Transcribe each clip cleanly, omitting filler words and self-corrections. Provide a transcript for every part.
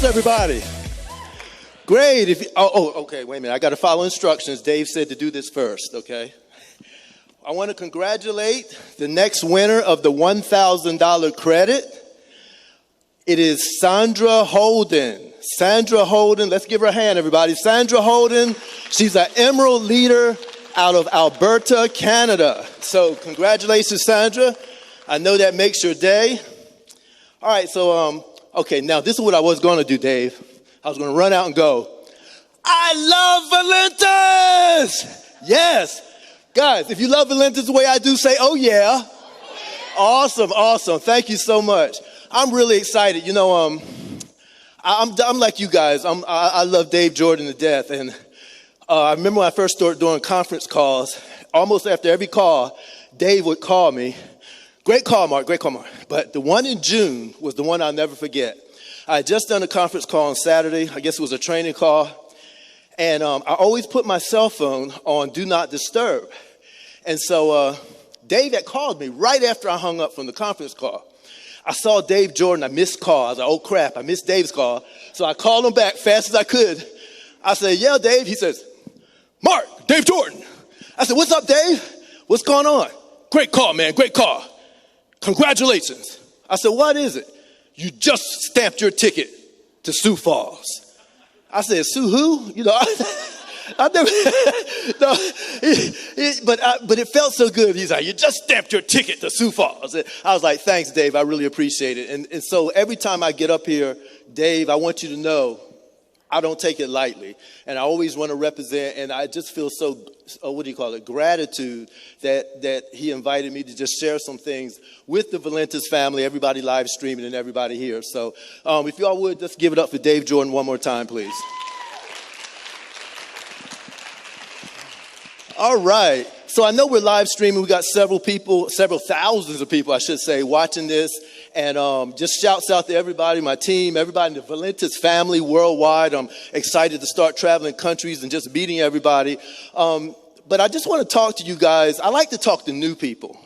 everybody? Great. Okay, wait a minute. I got to follow instructions. Dave said to do this first, okay? I want to congratulate the next winner of the $1,000 credit. It is Sandra Holden. Sandra Holden. Let's give her a hand, everybody. Sandra Holden. She's an Emerald Leader out of Alberta, Canada. So congratulations, Sandra. I know that makes your day. All right, so, okay, now this is what I was going to do, Dave. I was going to run out and go, I love Valentus! Yes. Guys, if you love Valentus the way I do, say, oh, yeah. Awesome, awesome. Thank you so much. I'm really excited. You know, I'm like you guys. I love Dave Jordan to death. And I remember when I first started doing conference calls, almost after every call, Dave would call me. Great call, Mark. Great call, Mark. But the one in June was the one I'll never forget. I had just done a conference call on Saturday. I guess it was a training call. And I always put my cell phone on Do Not Disturb. And so Dave had called me right after I hung up from the conference call. I saw Dave Jordan. I missed call. I was like, oh, crap, I missed Dave's call. So I called him back fast as I could. I said, yeah, Dave. He says, Mark, Dave Jordan. I said, what's up, Dave? What's going on? Great call, man. Great call. Congratulations. I said, what is it? You just stamped your ticket to Sioux Falls. I said, Sioux who? You know, I never, no, but it felt so good. He's like, you just stamped your ticket to Sioux Falls. I was like, thanks, Dave. I really appreciate it. And so every time I get up here, Dave, I want you to know I don't take it lightly. And I always want to represent, and I just feel so, gratitude that he invited me to just share some things with the Valentus family, everybody live streaming and everybody here. So if y'all would, just give it up for Dave Jordan one more time, please. All right. So I know we're live streaming. We got several thousands of people, I should say, watching this. And just shouts out to everybody, my team, everybody in the Valentus family worldwide. I'm excited to start traveling countries and just meeting everybody. But I just want to talk to you guys. I like to talk to new people.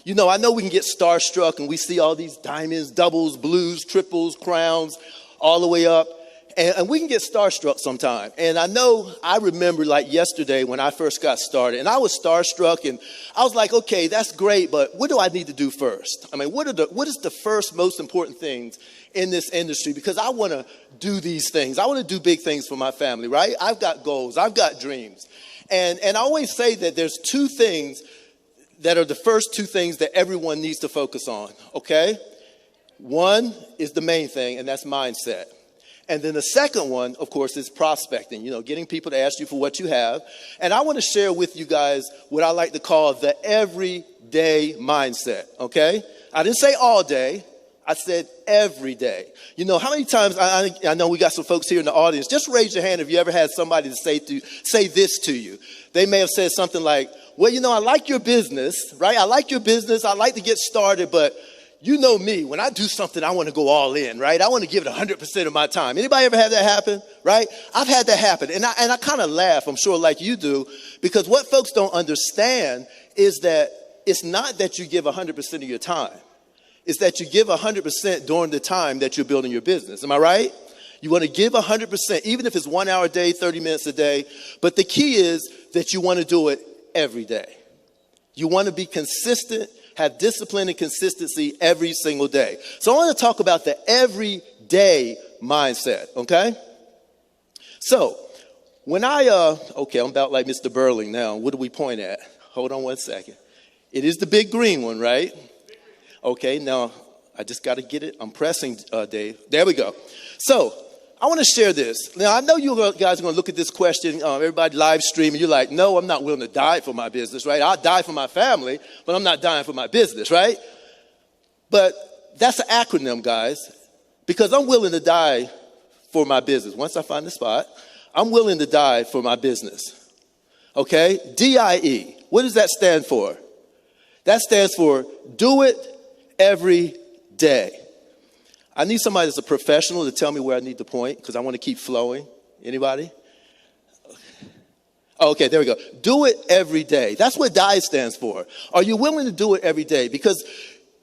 You know, I know we can get starstruck and we see all these diamonds, doubles, blues, triples, crowns, all the way up. And we can get starstruck sometime. And I remember like yesterday when I first got started, and I was starstruck, and I was like, okay, that's great, but what do I need to do first? I mean, what is the first most important things in this industry? Because I want to do these things. I want to do big things for my family, right? I've got goals. I've got dreams. And I always say that there's two things that are the first two things that everyone needs to focus on, okay? One is the main thing, and that's mindset. And then the second one, of course, is prospecting, you know, getting people to ask you for what you have. And I want to share with you guys what I like to call the everyday mindset, okay? I didn't say all day. I said every day. You know, how many times, I know we got some folks here in the audience. Just raise your hand if you ever had somebody to say this to you. They may have said something like, well, you know, I like your business, right? I like your business. I like to get started, but you know me, when I do something, I want to go all in, right? I want to give it 100% of my time. Anybody ever had that happen, right? I've had that happen. And I kind of laugh, I'm sure like you do, because what folks don't understand is that it's not that you give 100% of your time. It's that you give 100% during the time that you're building your business. Am I right? You want to give 100%, even if it's 1 hour a day, 30 minutes a day. But the key is that you want to do it every day. You want to be consistent, have discipline and consistency every single day. So I want to talk about the everyday mindset, okay? So when I'm about like Mr. Burling now. What do we point at? Hold on one second. It is the big green one, right? Okay, now I just got to get it. I'm pressing, Dave. There we go. So I want to share this. Now, I know you guys are going to look at this question, everybody live streaming. You're like, no, I'm not willing to die for my business, right? I'll die for my family, but I'm not dying for my business, right? But that's an acronym, guys, because I'm willing to die for my business. Once I find the spot, I'm willing to die for my business, okay? D.I.E. What does that stand for? That stands for do it every day. I need somebody that's a professional to tell me where I need to point because I want to keep flowing. Anybody? Okay, there we go. Do it every day. That's what D.I.E stands for. Are you willing to do it every day? Because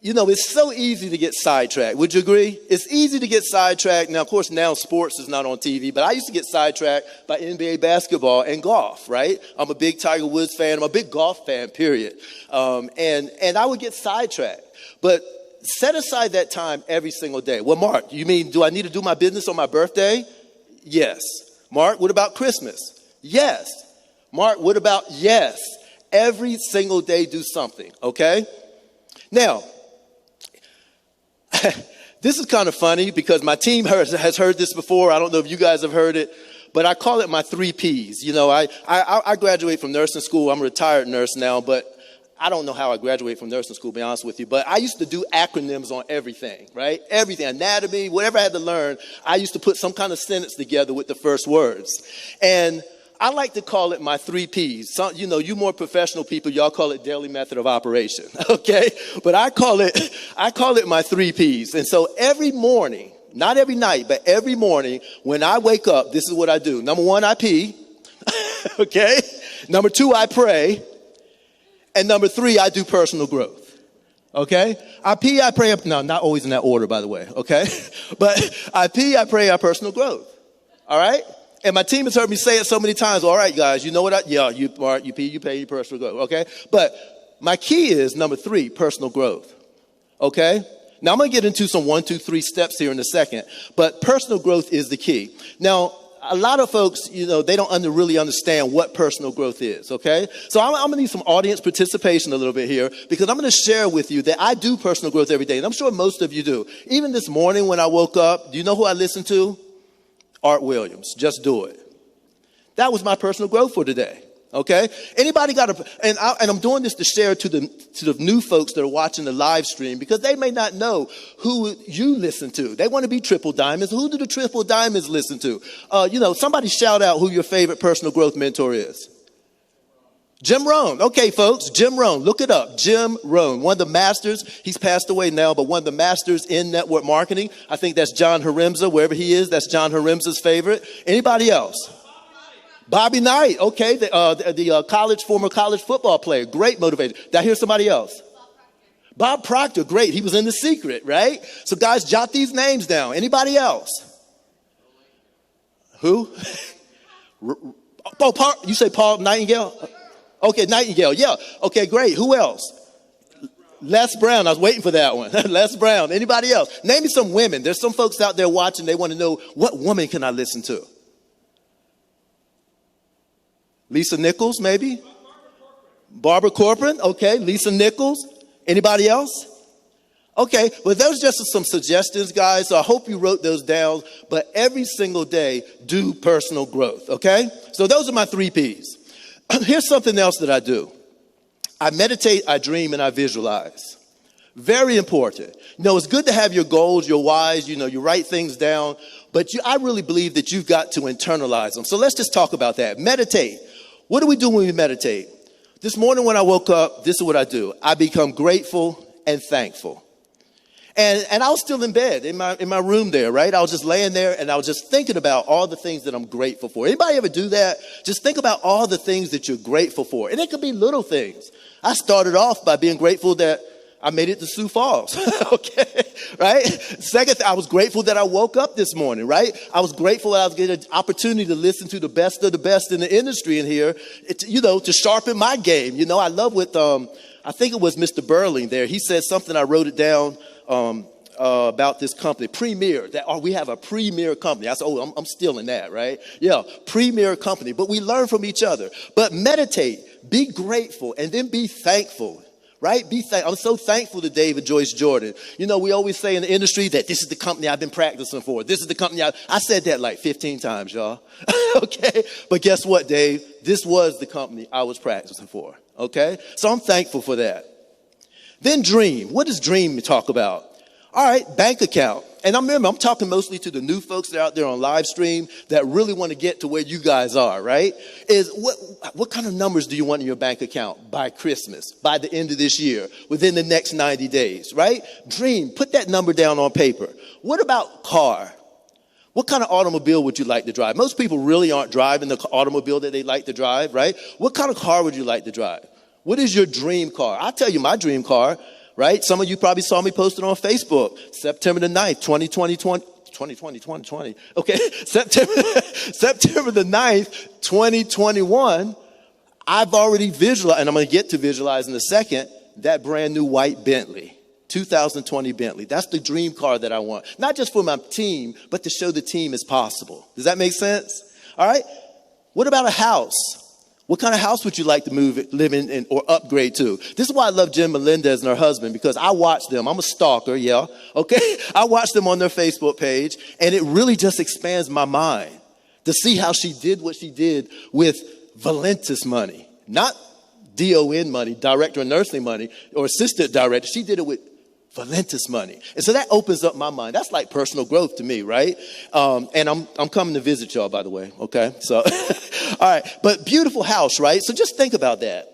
You know, it's so easy to get sidetracked. Would you agree? It's easy to get sidetracked. Now, of course, now sports is not on TV, but I used to get sidetracked by NBA basketball and golf, right? I'm a big Tiger Woods fan. I'm a big golf fan, period. And I would get sidetracked. But set aside that time every single day. Well, Mark, you mean, do I need to do my business on my birthday? Yes. Mark, what about Christmas? Yes. Mark, what about yes? Every single day do something, okay? Now, this is kind of funny because my team has heard this before. I don't know if you guys have heard it, but I call it my 3 Ps. You know, I graduated from nursing school. I'm a retired nurse now, but I don't know how I graduated from nursing school, to be honest with you. But I used to do acronyms on everything, right? Everything, anatomy, whatever I had to learn, I used to put some kind of sentence together with the first words. And I like to call it my 3 Ps. Some, you know, you more professional people, y'all call it daily method of operation, okay? But I call it my 3 Ps. And so every morning, not every night, but every morning when I wake up, this is what I do. Number 1, I pee, okay? Number 2, I pray. And number 3, I do personal growth, okay? I pee, I pray. No, not always in that order, by the way, okay? But I pee, I pray, I personal growth, all right? And my team has heard me say it so many times. All right, guys, you know what? You pee, you pay, you personal growth, okay? But my key is number 3, personal growth, okay? Now, I'm going to get into some 1, 2, 3 steps here in a second, but personal growth is the key. Now, a lot of folks, you know, they don't really understand what personal growth is, okay? So I'm going to need some audience participation a little bit here because I'm going to share with you that I do personal growth every day, and I'm sure most of you do. Even this morning when I woke up, do you know who I listened to? Art Williams, Just Do It. That was my personal growth for today, okay? Anybody got and I'm doing this to share to the new folks that are watching the live stream because they may not know who you listen to. They want to be triple diamonds. Who do the triple diamonds listen to? You know, somebody shout out who your favorite personal growth mentor is. Jim Rohn. Okay, folks, Jim Rohn. Look it up. Jim Rohn, one of the masters. He's passed away now, but one of the masters in network marketing. I think that's John Harimza. Wherever he is, that's John Harimza's favorite. Anybody else? Bobby Knight. Okay, the former college football player. Great motivator. Did I hear somebody else? Bob Proctor. Great. He was in The Secret, right? So, guys, jot these names down. Anybody else? Who? Oh, you say Paul Nightingale? Okay, Nightingale, yeah. Okay, great. Who else? Les Brown. I was waiting for that one. Les Brown. Anybody else? Name me some women. There's some folks out there watching. They want to know, what woman can I listen to? Lisa Nichols, maybe? Barbara Corcoran. Okay, Lisa Nichols. Anybody else? Okay, well, those are just some suggestions, guys. So I hope you wrote those down. But every single day, do personal growth, okay? So those are my 3 Ps. Here's something else that I do. I meditate, I dream, and I visualize. Very important. You know, it's good to have your goals, your whys, you know, you write things down, but I really believe that you've got to internalize them. So let's just talk about that. Meditate. What do we do when we meditate? This morning when I woke up, this is what I do. I become grateful and thankful. And I was still in bed in my room there, right? I was just laying there and I was just thinking about all the things that I'm grateful for. Anybody ever do that? Just think about all the things that you're grateful for. And it could be little things. I started off by being grateful that I made it to Sioux Falls, okay, right? Second, I was grateful that I woke up this morning, right? I was grateful that I was getting an opportunity to listen to the best of the best in the industry in here, to sharpen my game. You know, I love what, I think it was Mr. Burling there. He said something, I wrote it down, about this company, Premier, we have a premier company. I said, I'm stealing that, right? Yeah, premier company, but we learn from each other. But meditate, be grateful, and then be thankful, right? I'm so thankful to David Joyce Jordan. You know, we always say in the industry that this is the company I've been practicing for. This is the company I said that like 15 times, y'all. Okay, but guess what, Dave? This was the company I was practicing for, okay? So I'm thankful for that. Then dream. What does dream talk about? All right, bank account. And I'm talking mostly to the new folks that are out there on live stream that really want to get to where you guys are, right? Is what kind of numbers do you want in your bank account by Christmas, by the end of this year, within the next 90 days, right? Dream, put that number down on paper. What about car? What kind of automobile would you like to drive? Most people really aren't driving the automobile that they like to drive, right? What kind of car would you like to drive? What is your dream car? I'll tell you my dream car. right? Some of you probably saw me posted on Facebook, September the 9th, 2020. Okay, September the 9th, 2021, I've already visualized, and I'm going to get to visualize in a second, that brand new white Bentley, 2020 Bentley. That's the dream car that I want. Not just for my team, but to show the team it's possible. Does that make sense? All right. What about a house? What kind of house would you like to live in, or upgrade to? This is why I love Jen Melendez and her husband, because I watch them. I'm a stalker, yeah, okay? I watch them on their Facebook page, and it really just expands my mind to see how she did what she did with Valentus money. Not DON money, director of nursing money, or assistant director. She did it with Valentus money. And so that opens up my mind. That's like personal growth to me, right? And I'm coming to visit y'all, by the way, okay? So, all right. But beautiful house, right? So just think about that.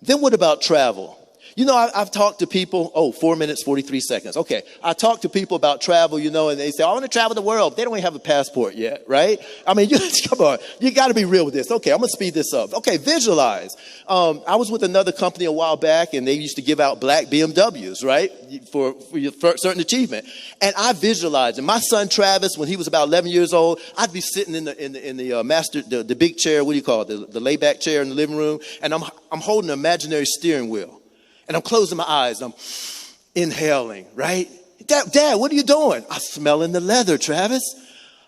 Then what about travel? You know, I've talked to people, 4 minutes, 43 seconds. Okay. I talk to people about travel, you know, and they say, I want to travel the world. They don't even have a passport yet, right? I mean, come on. You got to be real with this. Okay. I'm going to speed this up. Okay. Visualize. I was with another company a while back, and they used to give out black BMWs, right? For a certain achievement. And I visualized. And my son, Travis, when he was about 11 years old, I'd be sitting in the big chair. What do you call it? The layback chair in the living room. And I'm holding an imaginary steering wheel. And I'm closing my eyes. I'm inhaling, right? Dad, what are you doing? I'm smelling the leather, Travis.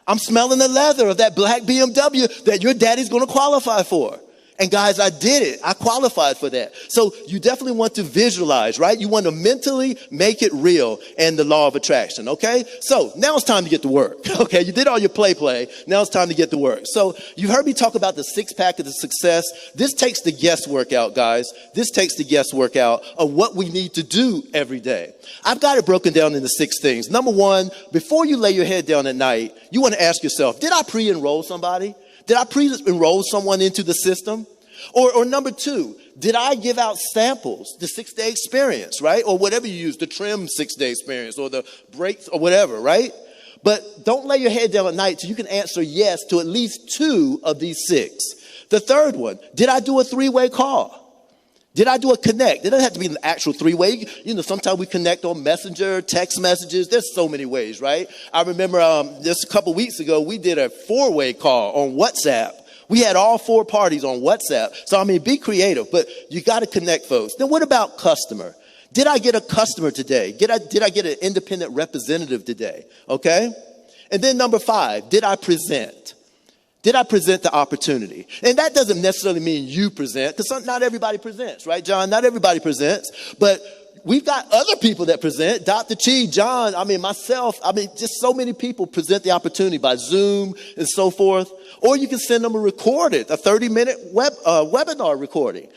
I'm smelling the leather of that black BMW that your daddy's going to qualify for. And guys, I did it. I qualified for that. So you definitely want to visualize, right? You want to mentally make it real and the law of attraction, okay? So now it's time to get to work, okay? You did all your play. Now it's time to get to work. So you've heard me talk about the six-pack of the success. This takes the guesswork out, guys. This takes the guesswork out of what we need to do every day. I've got it broken down into 6 things. Number 1, before you lay your head down at night, you want to ask yourself, did I pre-enroll somebody? Did I pre-enroll someone into the system? Or number 2, did I give out samples, the 6-day experience, right? Or whatever you use, the trim 6-day experience or the breaks or whatever, right? But don't lay your head down at night till you can answer yes to at least 2 of these 6. The third one, did I do a 3-way call? Did I do a connect? It doesn't have to be an actual 3-way. You know, sometimes we connect on Messenger, text messages. There's so many ways, right? I remember just a couple weeks ago, we did a 4-way call on WhatsApp. We had all 4 parties on WhatsApp. So, I mean, be creative, but you got to connect folks. Then what about customer? Did I get a customer today? Did I get an independent representative today? Okay. And then number 5, did I present? Did I present the opportunity? And that doesn't necessarily mean you present, because not everybody presents, right, John? Not everybody presents, but we've got other people that present. Dr. Chi, John, myself, just so many people present the opportunity by Zoom and so forth. Or you can send them a 30-minute webinar recording.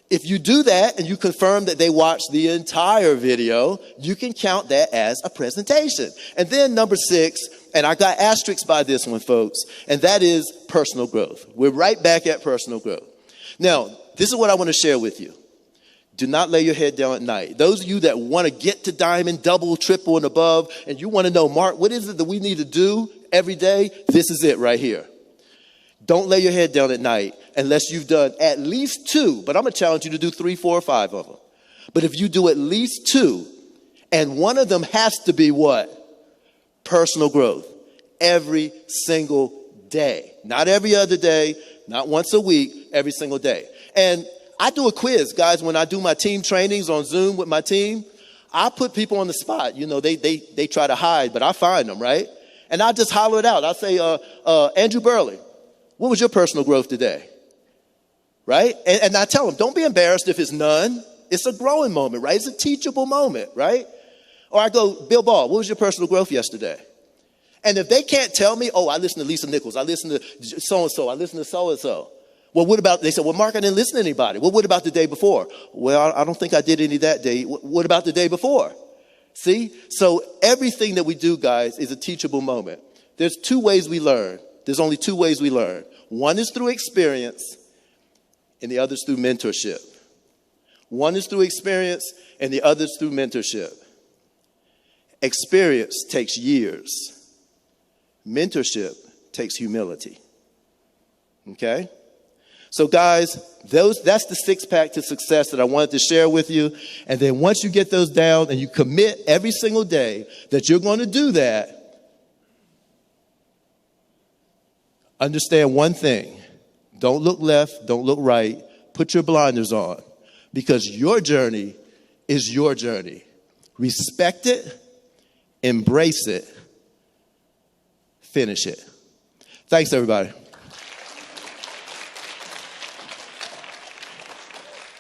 If you do that and you confirm that they watched the entire video, you can count that as a presentation. And then number 6, and I got asterisks by this one, folks, and that is personal growth. We're right back at personal growth. Now, this is what I want to share with you. Do not lay your head down at night. Those of you that want to get to diamond, double, triple, and above, and you want to know, Mark, what is it that we need to do every day? This is it right here. Don't lay your head down at night unless you've done at least 2. But I'm going to challenge you to do 3, 4, or 5 of them. But if you do at least 2, and one of them has to be what? Personal growth. Every single day. Not every other day, not once a week, every single day. And I do a quiz, guys, when I do my team trainings on Zoom with my team. I put people on the spot. You know, they try to hide, but I find them, right? And I just holler it out. I say, Andrew Burley, what was your personal growth today? Right? And I tell them, don't be embarrassed if it's none. It's a growing moment, right? It's a teachable moment, right? Or I go, Bill Ball, what was your personal growth yesterday? And if they can't tell me, I listened to Lisa Nichols, I listened to so-and-so, I listened to so-and-so. Well, what about, they said, well, Mark, I didn't listen to anybody. Well, what about the day before? Well, I don't think I did any that day. What about the day before? See? So everything that we do, guys, is a teachable moment. There's 2 ways we learn. There's only 2 ways we learn. One is through experience, and the other is through mentorship. One is through experience, and the other is through mentorship. Experience takes years. Mentorship takes humility. Okay? So guys, that's the six-pack to success that I wanted to share with you. And then once you get those down and you commit every single day that you're going to do that, understand one thing. Don't look left, don't look right. Put your blinders on, because your journey is your journey. Respect it, embrace it, finish it. Thanks, everybody.